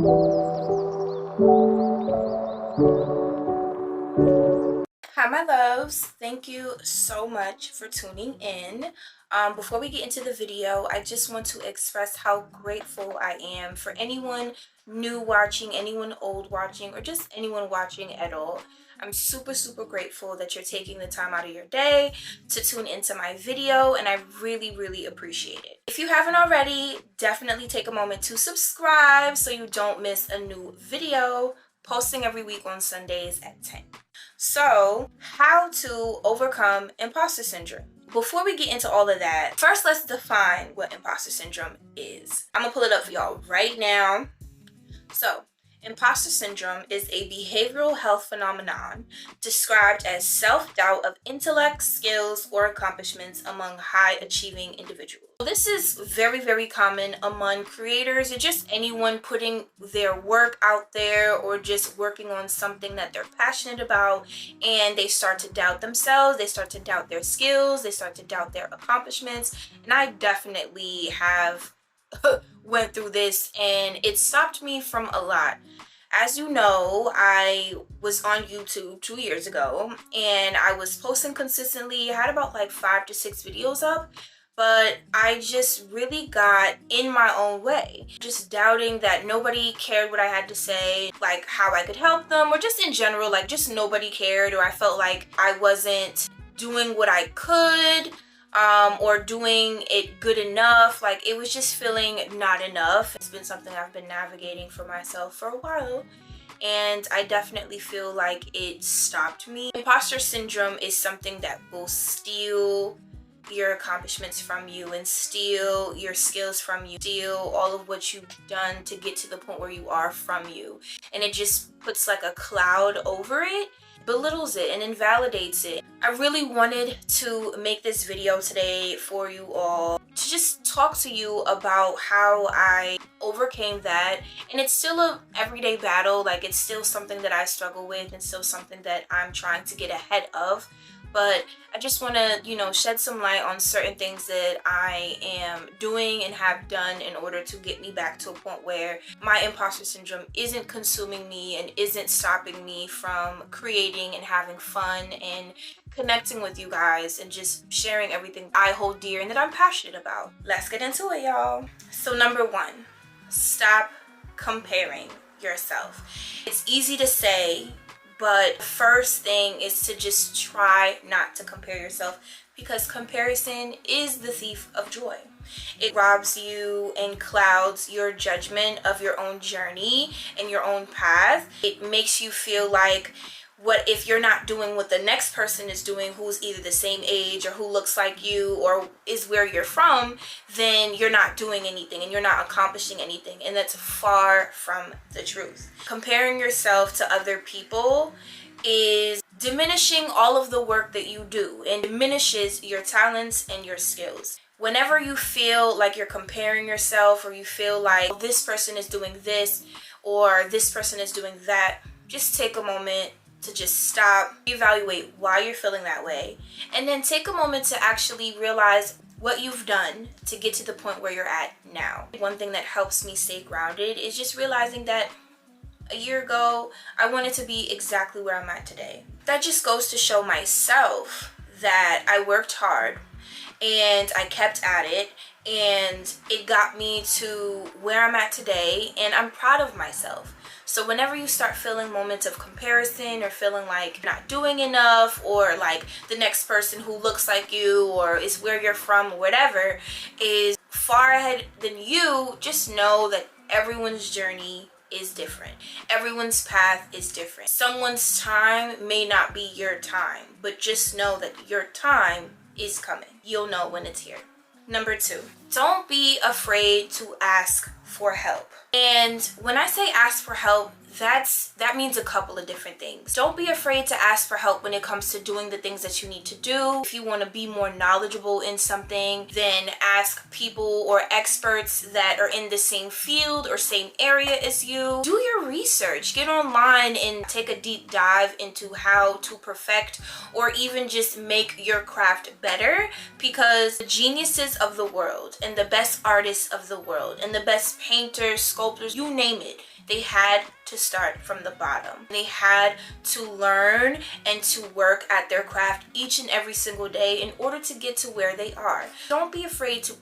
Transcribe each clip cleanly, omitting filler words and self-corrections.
Hi my loves, thank you so much for tuning in. Before we get into the video, I just want to express how grateful I am for anyone new watching, anyone old watching, or just anyone watching at all. I'm super grateful that you're taking the time out of your day to tune into my video, and I really appreciate it. If you haven't already, definitely take a moment to subscribe so you don't miss a new video, posting every week on Sundays at 10. So, how to overcome imposter syndrome. Before we get into all of that, first let's define what imposter syndrome is. I'm gonna pull it up for y'all right now. So, imposter syndrome is a behavioral health phenomenon described as self-doubt of intellect, skills, or accomplishments among high-achieving individuals. This is very common among creators or just anyone putting their work out there or just working on something that they're passionate about, and they start to doubt themselves, they start to doubt their skills, they start to doubt their accomplishments. And I definitely have went through this, and it stopped me from a lot. As you know, I was on YouTube 2 years ago and I was posting consistently. I had about like 5 to 6 videos up, but I just really got in my own way, just doubting that nobody cared what I had to say, like how I could help them, or just in general, like just nobody cared, or I felt like I wasn't doing what I could, or doing it good enough. Like it was just feeling not enough. It's been something I've been navigating for myself for a while, and I definitely feel like it stopped me. Imposter syndrome is something that will steal your accomplishments from you and steal your skills from you, steal all of what you've done to get to the point where you are from you, and it just puts like a cloud over it, belittles it and invalidates it. I really wanted to make this video today for you all to just talk to you about how I overcame that. And it's still a everyday battle, like it's still something that I struggle with and still something that I'm trying to get ahead of. But I just want to, shed some light on certain things that I am doing and have done in order to get me back to a point where my imposter syndrome isn't consuming me and isn't stopping me from creating and having fun and connecting with you guys and just sharing everything I hold dear and that I'm passionate about. Let's get into it, y'all. So number 1, stop comparing yourself. It's easy to say, but first thing is to just try not to compare yourself, because comparison is the thief of joy. It robs you and clouds your judgment of your own journey and your own path. It makes you feel like, what if you're not doing what the next person is doing who's either the same age or who looks like you or is where you're from, then you're not doing anything and you're not accomplishing anything. And that's far from the truth. Comparing yourself to other people is diminishing all of the work that you do and diminishes your talents and your skills. Whenever you feel like you're comparing yourself, or you feel like this person is doing this or this person is doing that, just take a moment to just stop, evaluate why you're feeling that way, and then take a moment to actually realize what you've done to get to the point where you're at now. One thing that helps me stay grounded is just realizing that a year ago, I wanted to be exactly where I'm at today. That just goes to show myself that I worked hard and I kept at it, and it got me to where I'm at today, and I'm proud of myself. So whenever you start feeling moments of comparison or feeling like you're not doing enough, or like the next person who looks like you or is where you're from or whatever is far ahead than you, just know that everyone's journey is different. Everyone's path is different. Someone's time may not be your time, but just know that your time is coming. You'll know when it's here. Number 2, don't be afraid to ask for help. And when I say ask for help, that means a couple of different things. Don't be afraid to ask for help when it comes to doing the things that you need to do. If you want to be more knowledgeable in something, then ask people or experts that are in the same field or same area as you. Do your research. Get online and take a deep dive into how to perfect or even just make your craft better, because the geniuses of the world and the best artists of the world and the best painters, sculptors, you name it, they had to start from the bottom. They had to learn and to work at their craft each and every single day in order to get to where they are. Don't be afraid to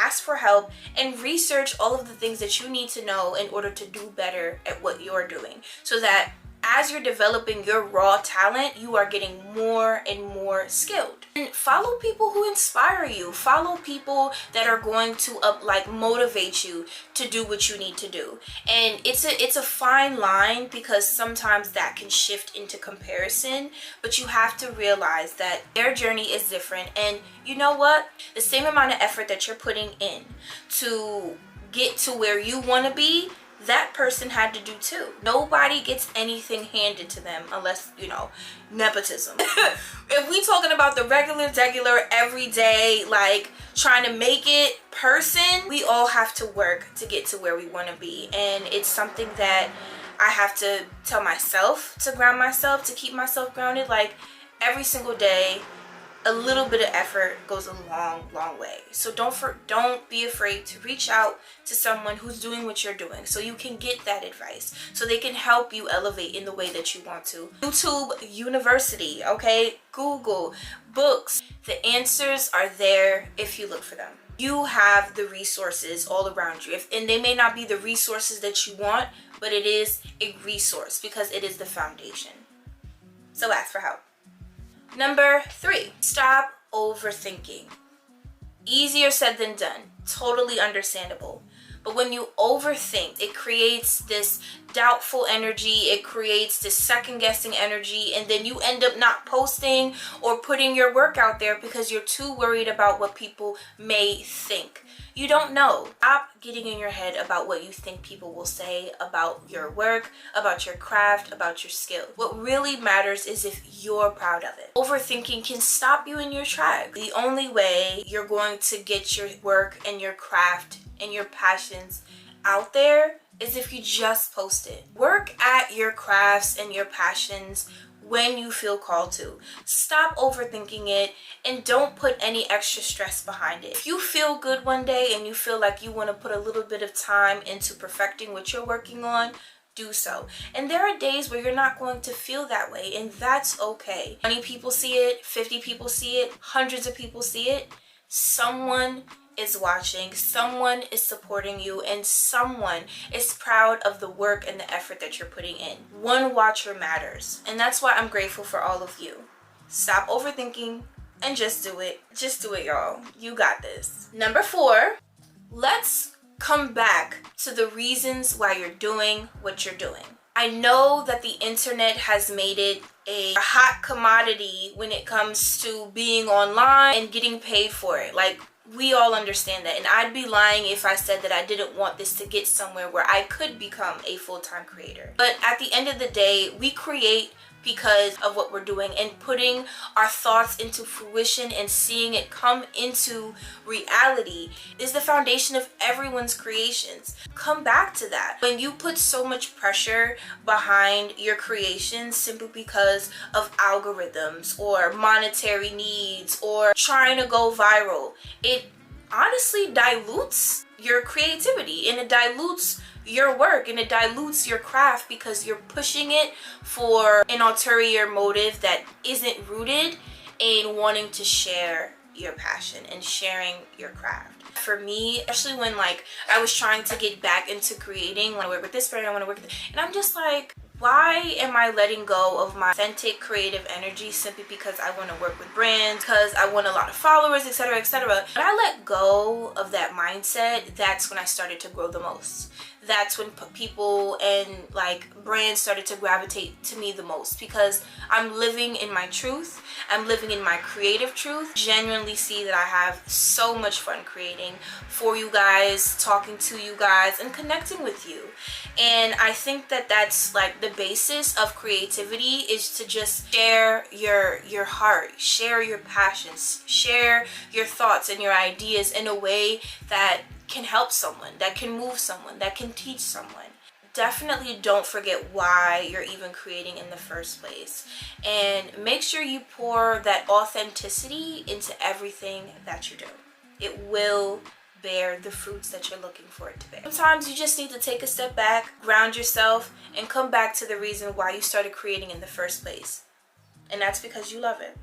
ask for help and research all of the things that you need to know in order to do better at what you're doing, so that as you're developing your raw talent, you are getting more and more skilled. And follow people who inspire you. Follow people that are going to motivate you to do what you need to do. And it's a fine line, because sometimes that can shift into comparison, but you have to realize that their journey is different. And you know what? The same amount of effort that you're putting in to get to where you want to be, that person had to do too. Nobody gets anything handed to them unless, nepotism. If we talking about the regular, everyday, trying to make it person, we all have to work to get to where we want to be. And it's something that I have to tell myself to ground myself, to keep myself grounded. Every single day, a little bit of effort goes a long way. So don't be afraid to reach out to someone who's doing what you're doing, so you can get that advice, so they can help you elevate in the way that you want to. YouTube University, okay? Google, books. The answers are there if you look for them. You have the resources all around you, and they may not be the resources that you want, but it is a resource because it is the foundation. So ask for help. Number 3, stop overthinking. Easier said than done. Totally understandable. But when you overthink, it creates this doubtful energy, it creates this second-guessing energy, and then you end up not posting or putting your work out there because you're too worried about what people may think. You don't know. Stop getting in your head about what you think people will say about your work, about your craft, about your skill. What really matters is if you're proud of it. Overthinking can stop you in your tracks. The only way you're going to get your work and your craft and your passions out there is if you just post it. Work at your crafts and your passions when you feel called to. Stop overthinking it and don't put any extra stress behind it. If you feel good one day and you feel like you want to put a little bit of time into perfecting what you're working on, do so. And there are days where you're not going to feel that way, and that's okay. 20 people see it, 50 people see it, hundreds of people see it. Someone is watching, someone is supporting you, and someone is proud of the work and the effort that you're putting in. One watcher matters, and that's why I'm grateful for all of you. Stop overthinking and just do it. Just do it, y'all. You got this. Number 4, let's come back to the reasons why you're doing what you're doing. I know that the internet has made it a hot commodity when it comes to being online and getting paid for it. We all understand that, and I'd be lying if I said that I didn't want this to get somewhere where I could become a full-time creator. But at the end of the day, we create because of what we're doing, and putting our thoughts into fruition and seeing it come into reality is the foundation of everyone's creations. Come back to that. When you put so much pressure behind your creations simply because of algorithms or monetary needs or trying to go viral, it honestly dilutes your creativity, and it dilutes your work, and it dilutes your craft because you're pushing it for an ulterior motive that isn't rooted in wanting to share your passion and sharing your craft. For me, especially when I was trying to get back into creating, I want to work with this brand, I want to work with, and I'm just like, why am I letting go of my authentic creative energy simply because I want to work with brands, because I want a lot of followers, etc., etc.? When I let go of that mindset, that's when I started to grow the most. That's when people and brands started to gravitate to me the most, because I'm living in my truth. I'm living in my creative truth. Genuinely see that I have so much fun creating for you guys, talking to you guys, and connecting with you. And I think that that's like the basis of creativity, is to just share your heart, share your passions, share your thoughts and your ideas in a way that can help someone, that can move someone, that can teach someone. Definitely don't forget why you're even creating in the first place, and make sure you pour that authenticity into everything that you do. It will bear the fruits that you're looking for it to bear. Sometimes you just need to take a step back, ground yourself, and come back to the reason why you started creating in the first place, and that's because you love it.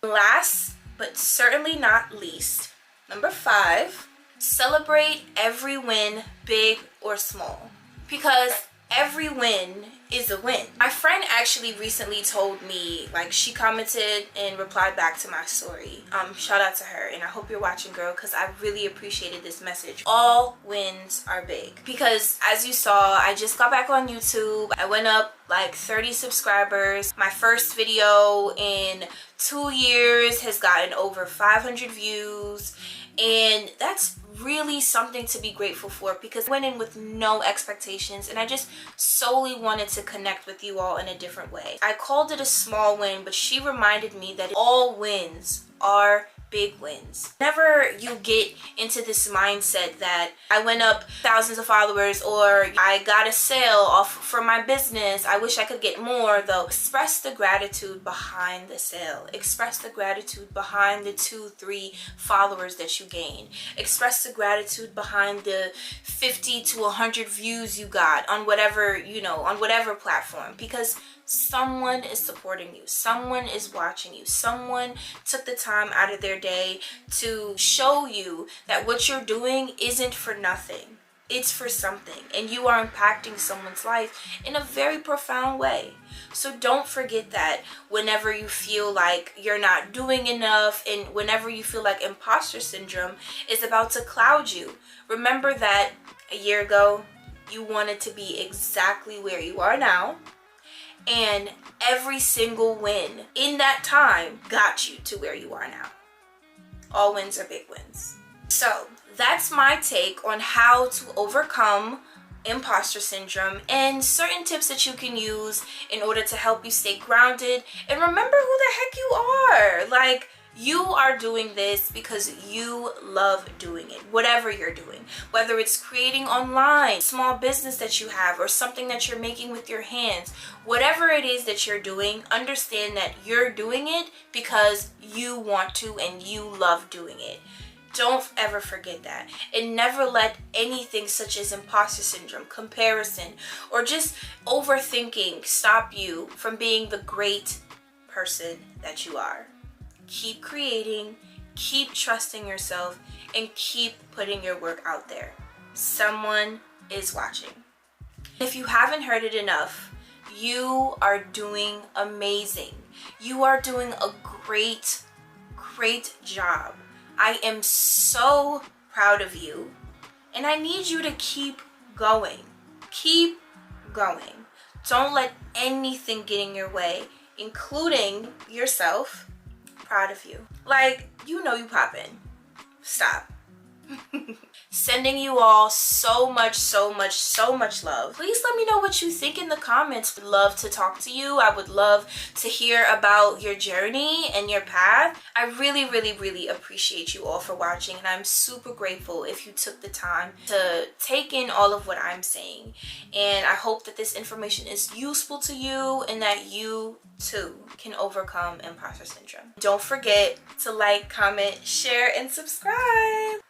Last but certainly not least, number 5, celebrate every win, big or small, because every win is a win. My friend actually recently told me, like, she commented and replied back to my story. Shout out to her, and I hope you're watching, girl, because I really appreciated this message. All wins are big, because as you saw, I just got back on YouTube. I went up like 30 subscribers. My first video in 2 years has gotten over 500 views, and that's really something to be grateful for, because I went in with no expectations and I just solely wanted to connect with you all in a different way. I called it a small win, but she reminded me that all wins are big wins. Whenever you get into this mindset that I went up thousands of followers, or I got a sale off for my business, I wish I could get more, though, express the gratitude behind the sale. Express the gratitude behind the 2-3 followers that you gain. Express the gratitude behind the 50 to 100 views you got on whatever, you know, on whatever platform, because someone is supporting you, someone is watching you, someone took the time out of their day to show you that what you're doing isn't for nothing. It's for something, and you are impacting someone's life in a very profound way. So don't forget that whenever you feel like you're not doing enough, and whenever you feel like imposter syndrome is about to cloud you, remember that a year ago you wanted to be exactly where you are now, and every single win in that time got you to where you are now. All wins are big wins. So that's my take on how to overcome imposter syndrome, and certain tips that you can use in order to help you stay grounded and remember who the heck you are. Like, you are doing this because you love doing it, whatever you're doing, whether it's creating online, small business that you have, or something that you're making with your hands. Whatever it is that you're doing, understand that you're doing it because you want to and you love doing it. Don't ever forget that, and never let anything such as imposter syndrome, comparison, or just overthinking stop you from being the great person that you are. Keep creating, keep trusting yourself, and keep putting your work out there. Someone is watching. If you haven't heard it enough, you are doing amazing. You are doing a great, great job. I am so proud of you, and I need you to keep going. Keep going. Don't let anything get in your way, including yourself. Proud of you. Like, you know you poppin'. Stop. Sending you all so much love. Please let me know what you think in the comments. I'd love to talk to you. I would love to hear about your journey and your path. I really appreciate you all for watching, and I'm super grateful if you took the time to take in all of what I'm saying. And I hope that this information is useful to you and that you too can overcome imposter syndrome. Don't forget to like, comment, share, and subscribe.